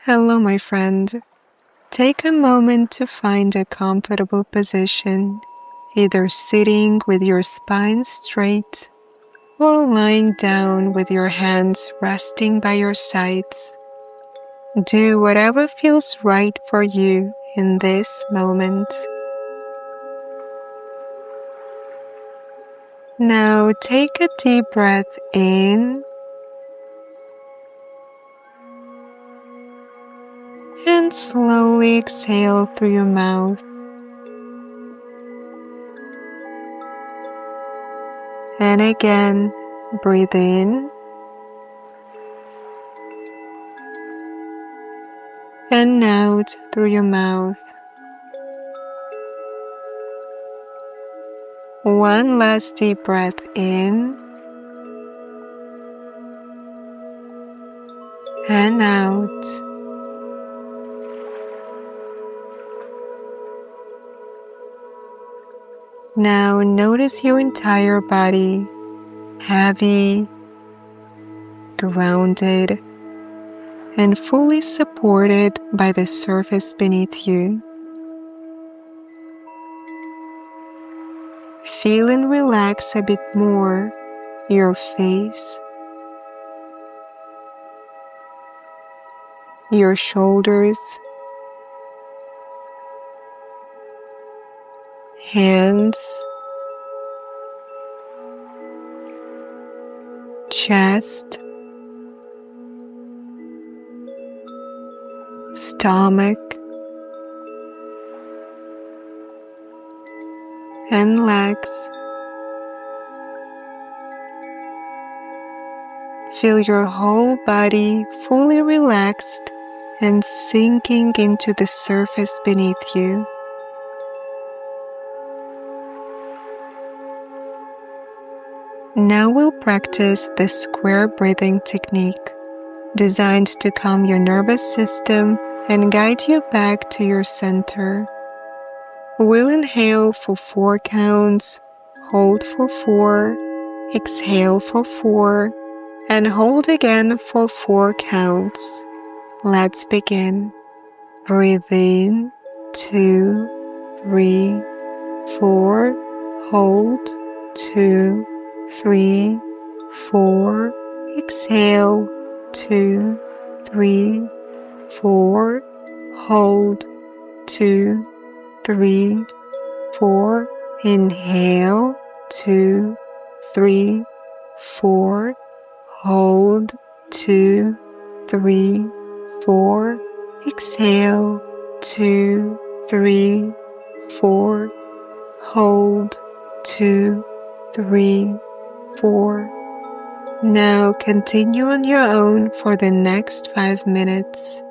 Hello, my friend. Take a moment to find a comfortable position, either sitting with your spine straight or lying down with your hands resting by your sides. Do whatever feels right for you in this moment. Now take a deep breath in and slowly exhale through your mouth. And again, breathe in and out through your mouth. One last deep breath in and out. Now notice your entire body, heavy, grounded, and fully supported by the surface beneath you. Feel and relax a bit more your face, your shoulders, hands, chest, stomach, and legs. Feel your whole body fully relaxed and sinking into the surface beneath you. Now we'll practice the square breathing technique, designed to calm your nervous system and guide you back to your center. We'll inhale for 4 counts, hold for 4, exhale for 4, and hold again for 4 counts. Let's begin. Breathe in, 2, 3, 4, hold, 2, 3, 4, exhale, 2, 3, 4, hold, 2, 3, 4, inhale, 2, 3, 4, hold, 2, 3, 4, exhale, 2, 3, 4, hold, 2, 3, 4. Now continue on your own for the next 5 minutes.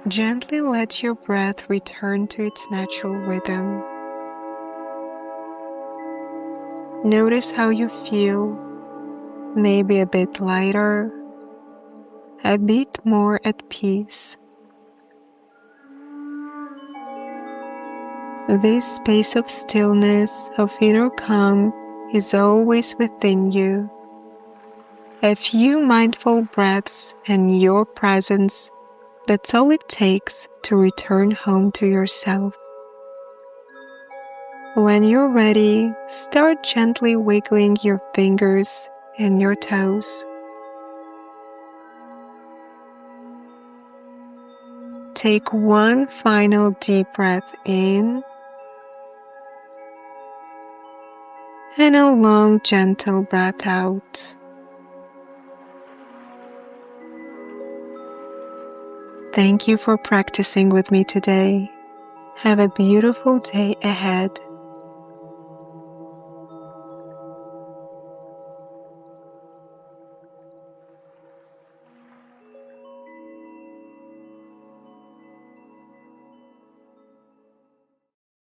Gently let your breath return to its natural rhythm. Notice how you feel, maybe a bit lighter, a bit more at peace. This space of stillness, of inner calm, is always within you. A few mindful breaths and your presence, that's all it takes to return home to yourself. When you're ready, start gently wiggling your fingers and your toes. Take one final deep breath in and a long, gentle breath out. Thank you for practicing with me today. Have a beautiful day ahead.